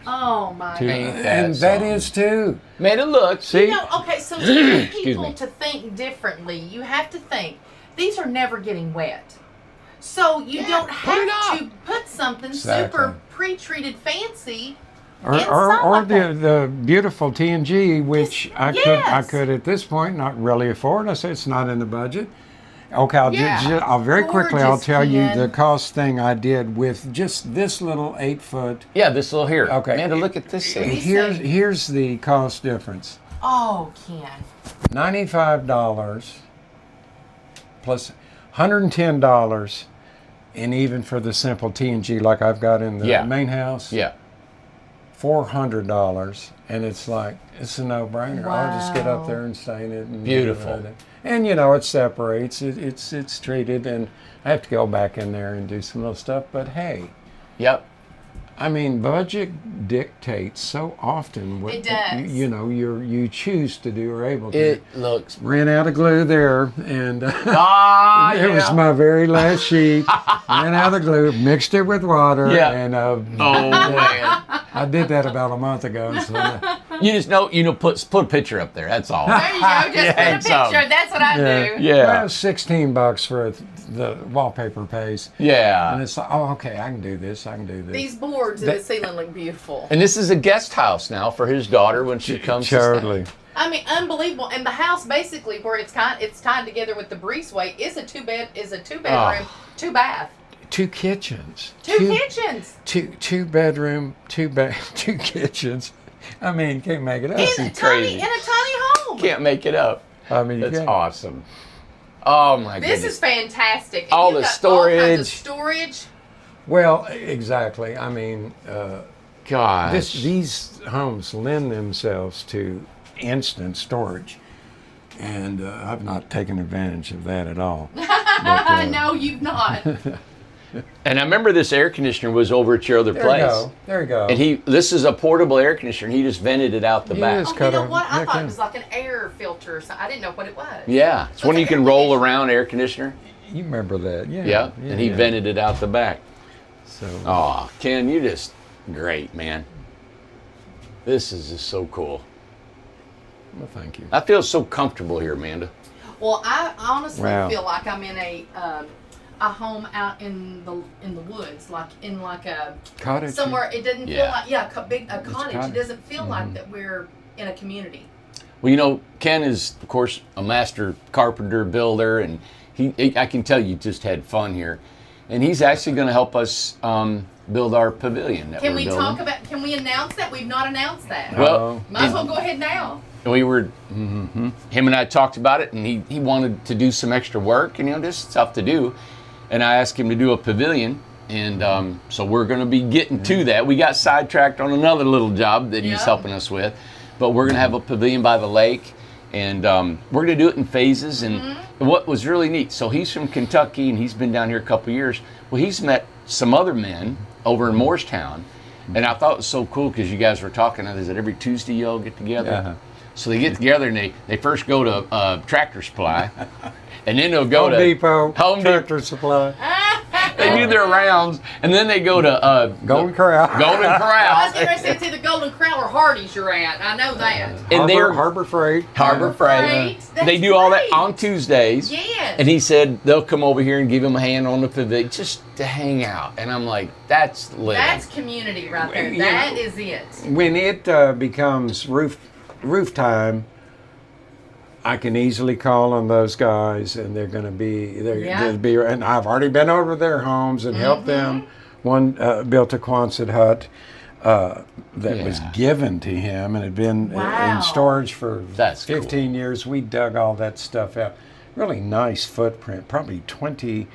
Oh my God. Ain't that And that something? is too. Made it look. See? You know, okay, so to get Excuse people me. to think differently, you have to think these are never getting wet. So you don't put it have up. to put something Exactly. super pre-treated fancy Or inside the beautiful TNG, which I Yes. could at this point not really afford. I say it's not in the budget. Okay, Yeah. I'll very quickly I'll Gorgeous, tell you Ken. the cost thing I did with just this little 8-foot. Yeah, this little here. Okay. Amanda, look at this thing. Here's the cost difference. Oh, Ken. $95 plus $110, and even for the simple TNG like I've got in the Yeah. main house. Yeah. $400, and it's like it's a no-brainer. I'll just get up Wow. there and stain it. And Beautiful. do it. And you know it separates. It's treated, and I have to go back in there and do some little stuff. But hey, Yep. I mean, budget dictates so often what It does. you choose to do or able to. It looks. Ran out of glue there, and Ah, it was my very last sheet. Ran out of glue, mixed it with water, Yeah. and Oh man. I did that about a month ago. So You just know, put a picture up there. That's all. There you go. Just Yeah, put a so- picture. That's what I do. Yeah. Well, $16 for the wallpaper pays. And Yeah. it's like, oh, okay, I can do this. I can do this. These boards in the ceiling look beautiful. And this is a guest house now for his daughter when she comes. to stay. Totally. I mean, unbelievable. And the house basically where it's tied together with the breezeway is a two bedroom, 2 bath, Two kitchens. two kitchens. Two bedroom, two kitchens. I mean, can't make it up. In is a crazy. tiny home. Can't make it up. I mean, you That's can't. awesome. Oh my This goodness. is fantastic. And All you've the got all kinds of storage. storage. Well, exactly. I mean, Gosh. these homes lend themselves to instant storage. And I've not taken advantage of that at all. No, you've not. And I remember this air conditioner was over at your other There place. you go. There you go. And this is a portable air conditioner, and he just vented it out the He back. just Oh, cut you know a what? I heck thought in. it was like an air filter or something. I didn't know what it was. Yeah, it's So when it's you an can air roll conditioner. around air conditioner. You remember that? Yeah. Yeah, and he yeah. vented it out the back. So, Oh, Ken, you're just great, man. This is just so cool. well, thank you. I feel so comfortable here, Amanda. Well, I honestly Wow. feel like I'm in a home out in the woods, like in like a Cottage. somewhere. It doesn't feel Yeah. like a cottage. cottage. It doesn't feel like that we're in a community. Well, Ken is, of course, a master carpenter, builder, and I can tell you just had fun here. And he's actually going to help us build our pavilion that Can we're we building. talk about? Can we announce that? We've not announced that. Well, Might as well go ahead now. we were, him and I talked about it, and he wanted to do some extra work, and just stuff to do. And I asked him to do a pavilion, and so we're going to be getting to that. We got sidetracked on another little job that he's Yeah. helping us with, but we're going to have a pavilion by the lake, and we're going to do it in phases. And what was really neat, so he's from Kentucky, and he's been down here a couple years. Well, he's met some other men over in Morristown, and I thought it was so cool because you guys were talking. Is it every Tuesday you all get together? Uh-huh. So they get together and they first go to Tractor Supply, and then they'll go Home to Depot. Home Depot. Tractor Supply. They do their rounds, and then they go to Golden Corral. Golden I was Corral, going to say it's either Golden Corral or Hardee's you're at. I know that. and they're Harbor Freight. Harbor Freight. That's They do all that great. on Tuesdays. Yes. And he said they'll come over here and give him a hand on the pavilion just to hang out. And I'm like, that's lit. That's community right there. You That know- is it. When it becomes roof time, I can easily call on those guys, and they're going to be Yeah. they'll be. And I've already been over to their homes and helped them. One built a Quonset hut that was Yeah. given to him and had been Wow. in storage for That's cool. 15 years. We dug all that stuff out. Really nice footprint, probably 24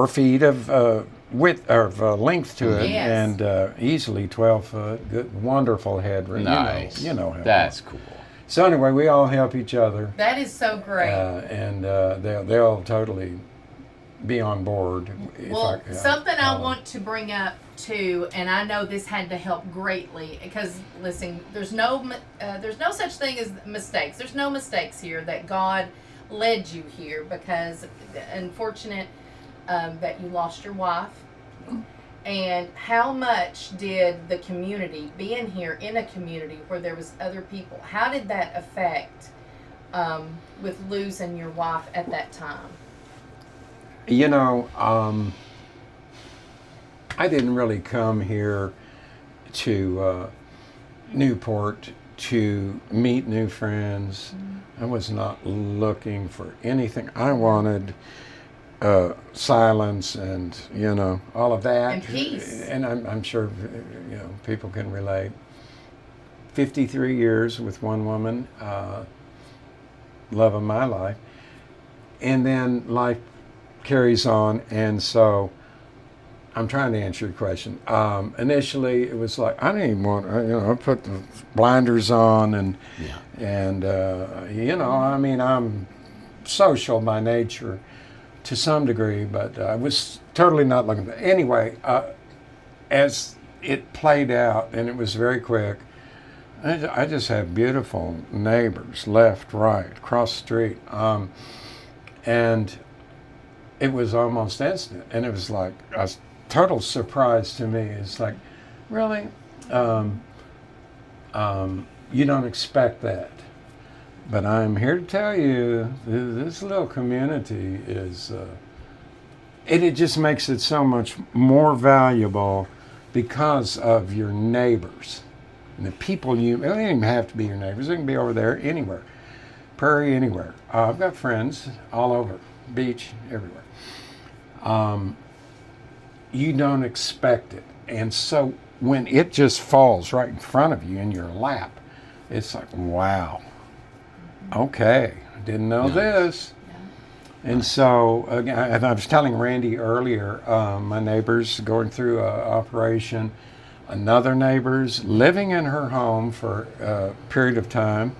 feet of width of length to it, Yes. and easily 12 foot. Good, wonderful headroom. nice. You know how. That's cool. So anyway, we all help each other, That is so great. and they'll totally be on board. Well, something I want to bring up too, and I know this had to help greatly because listen, there's no such thing as mistakes. There's no mistakes here. That God led you here because unfortunate that you lost your wife. And how much did the community, being here in a community where there was other people, how did that affect with losing your wife at that time? You know, I didn't really come here to Newport to meet new friends. I was not looking for anything. I wanted silence and, you know, all of that. And peace. And I'm sure, you know, people can relate. 53 years with one woman, love of my life. And then life carries on, and so I'm trying to answer your question. Initially, it was like I didn't even want, you know, I put the blinders on, and you know, I mean, I'm social by nature to some degree, but I was totally not looking for. Anyway, as it played out, and it was very quick. I just have beautiful neighbors, left, right, across the street, and it was almost instant, and it was like a total surprise to me. It's like, really, you don't expect that, but I'm here to tell you, this little community is, it just makes it so much more valuable because of your neighbors. And the people they don't even have to be your neighbors. They can be over there, anywhere, prairie, anywhere. I've got friends all over, beach, everywhere. You don't expect it. And so when it just falls right in front of you in your lap, it's like, wow, okay, I didn't know this. And so, again, and I was telling Randy earlier, my neighbor's going through an operation. Another neighbor's living in her home for a period of time,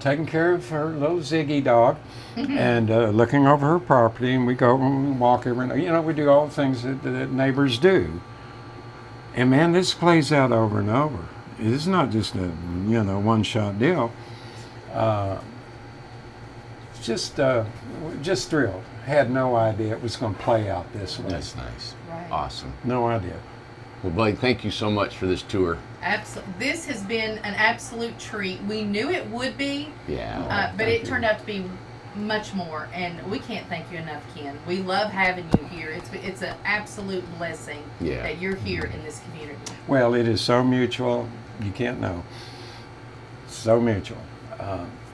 taking care of her little Ziggy dog, and looking over her property. And we go and we walk every night. You know, we do all the things that neighbors do. And man, this plays out over and over. It's not just a one-shot deal. Just thrilled. Had no idea it was going to play out this way. That's nice. Right. Awesome. No idea. Well, Blake, thank you so much for this tour. This has been an absolute treat. We knew it would be, Yeah. but it turned out to be much more, and we can't thank you enough, Ken. We love having you here. It's an absolute blessing that you're here in this community. Well, it is so mutual, you can't know. So mutual.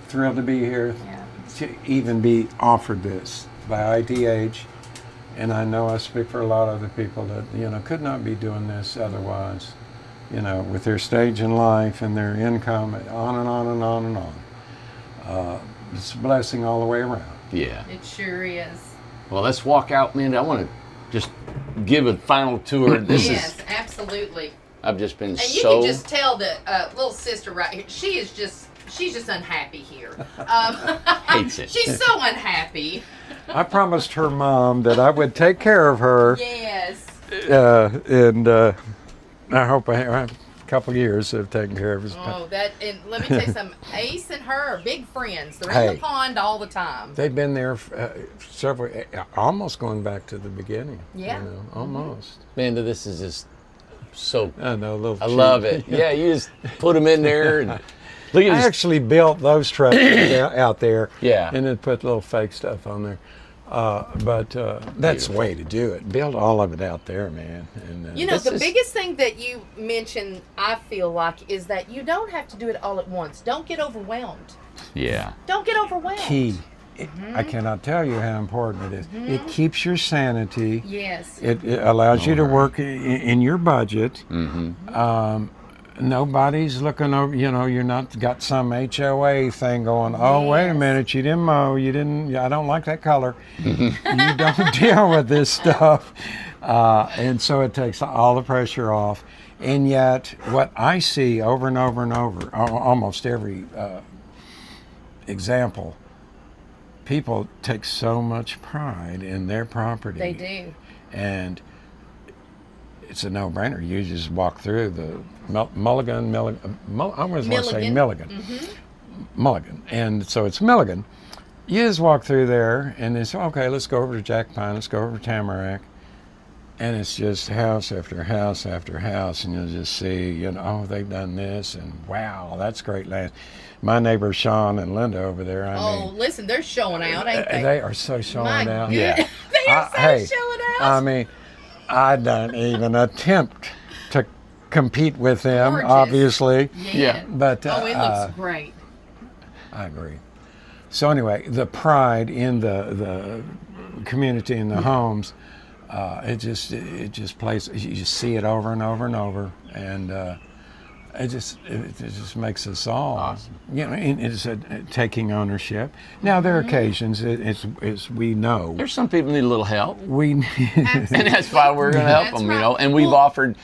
Thrilled to be here, to even be offered this by ITH. And I know I speak for a lot of other people that, you know, could not be doing this otherwise, you know, with their stage in life and their income, on and on and on and on. It's a blessing all the way around. Yeah. It sure is. Well, let's walk out, man. I want to just give a final tour. Yes, absolutely. I've just been and you can just tell the little sister right here, she's just unhappy here. Hates it. She's so unhappy. I promised her mom that I would take care of her. Yes. And I hope I have a couple of years of taking care of his. Oh, and let me tell you something. Ace and her are big friends. They're in the pond all the time. They've been there several, almost going back to the beginning. Yeah. You know, almost. Amanda, this is just so. I know, a little. I love it. Yeah, you just put them in there and. Look at I actually built those trucks out there, Yeah. and then put little fake stuff on there. But that's the way to do it. Build all of it out there, man. And, you know, the biggest thing that you mentioned, I feel like, is that you don't have to do it all at once. Don't get overwhelmed. Yeah. Don't get overwhelmed. Key. I cannot tell you how important it is. It keeps your sanity. Yes. It allows you to work in your budget. Nobody's looking over, you know, you're not got some HOA thing going, oh, wait a minute, you didn't mow, I don't like that color. You don't deal with this stuff. And so it takes all the pressure off. And yet, what I see over and over and over, almost every example, people take so much pride in their property. They do. And it's a no-brainer. You just walk through the Mulligan. I always want to say Milligan. Mulligan. And so it's Milligan. You just walk through there, and it's, okay, let's go over to Jack Pine, let's go over to Tamarack. And it's just house after house after house, and you'll just see, you know, oh, they've done this, and wow, that's great land. My neighbors Sean and Linda over there, I mean, Listen, they're showing out, ain't they? they are so showing out. Yeah. They are so showing out. I mean, I don't even attempt to compete with them, Gorgeous. obviously. Yeah. But Oh, it looks great. I agree. So anyway, the pride in the community and the homes, it just plays. You just see it over and over and over, and it just makes us all, awesome. You know, it's taking ownership. Now there are occasions it's we know There's some people need a little help, we and that's why we're going to help That's them. You right. know, and we've offered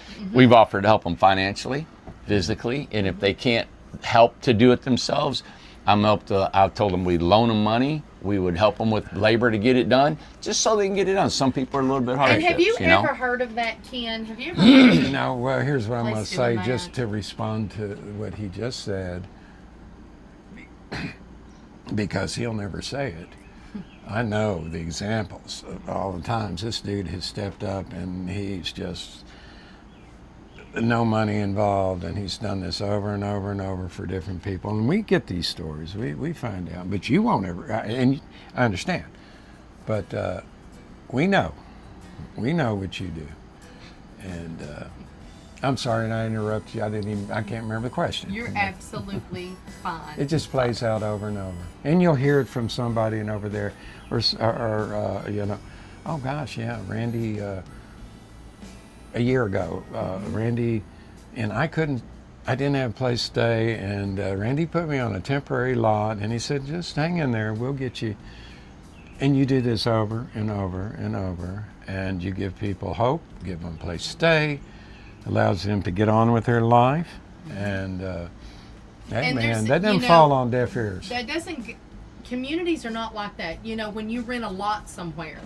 to help them financially, physically, and if they can't help to do it themselves, I told them we'd loan them money. We would help them with labor to get it done, just so they can get it done. Some people are a little bit harder. And have you know? ever heard of that, Ken? Have you ever heard of Now, well, here's what I'm going to Place say, doing just that. to respond to what he just said, because he'll never say it. I know the examples of all the times this dude has stepped up, and he's just no money involved, and he's done this over and over and over for different people. And we get these stories, we find out, but you won't ever, and I understand, but we know what you do. And I'm sorry, and I interrupted you. I can't remember the question. You're absolutely fine. It just plays out over and over, and you'll hear it from somebody and over there, or you know, oh gosh, yeah, Randy. A year ago, Randy and I didn't have a place to stay, and Randy put me on a temporary lot, and he said, just hang in there, we'll get you. And you do this over and over and over, and you give people hope, give them a place to stay, allows them to get on with their life, and that doesn't fall on deaf ears. That doesn't. Communities are not like that. You know, when you rent a lot somewhere,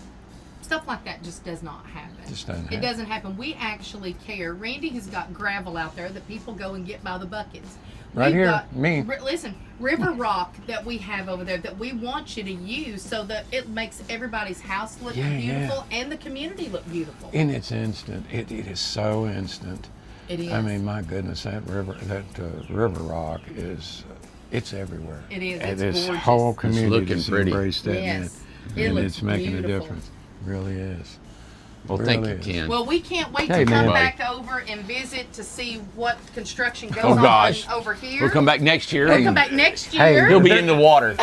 stuff like that just does not happen. It doesn't happen. We actually care. Randy has got gravel out there that people go and get by the buckets. Right here, me. Listen, river rock that we have over there that we want you to use so that it makes everybody's house look beautiful and the community look beautiful. And it's instant. It is so instant. It is. I mean, my goodness, that river rock is, it's everywhere. It is. And It's this gorgeous. whole community looking has pretty. embraced that, Yes. and, It looks it's making beautiful. a difference. It really is. Well, Really thank you, is. Ken. Well, we can't wait Hey, to come man. back over and visit to see what construction goes Oh, gosh. on over here. We'll come back next year. We'll and come back next Hey, year. He'll be in the water.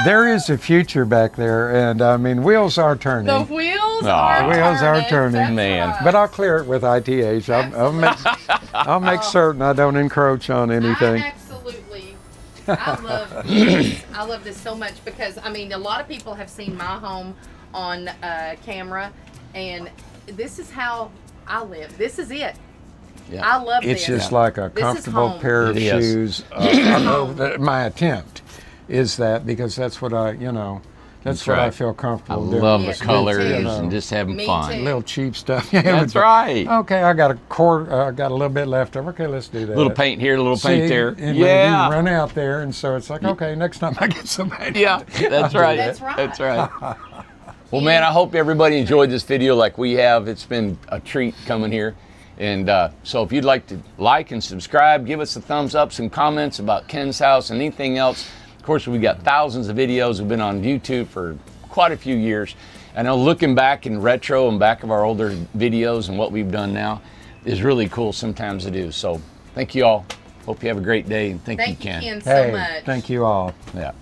There is a future back there, and I mean, wheels are turning. The wheels Aw. are Wheels are turning. turning. That's Man. right. But I'll clear it with ITH. I'll make certain I don't encroach on anything. I love this. I love this so much because, I mean, a lot of people have seen my home on camera, and this is how I live. This is it. Yeah. I love It's this. just like a This is comfortable home. pair of It is. shoes. My attempt is that, because that's what that's what I right. feel I comfortable doing. love Yes, the me colors too. and just having Me fun. too. Little cheap stuff. That's right. Okay, I got I got a little bit left over. Okay, let's do that. Little paint here, a little paint See, there. and Yeah. you run out there, and so it's like, okay, next time I get somebody. Yeah, that's right. That's right. That's right. Well, man, I hope everybody enjoyed this video like we have. It's been a treat coming here. And so if you'd like to like and subscribe, give us a thumbs up, some comments about Ken's house and anything else. Of course, we've got thousands of videos. We've been on YouTube for quite a few years. I know looking back in retro and back of our older videos and what we've done now is really cool sometimes to do. So thank you all. Hope you have a great day, and thank you, Thank you, Ken. Ken, so Hey, much. thank you all. Yeah.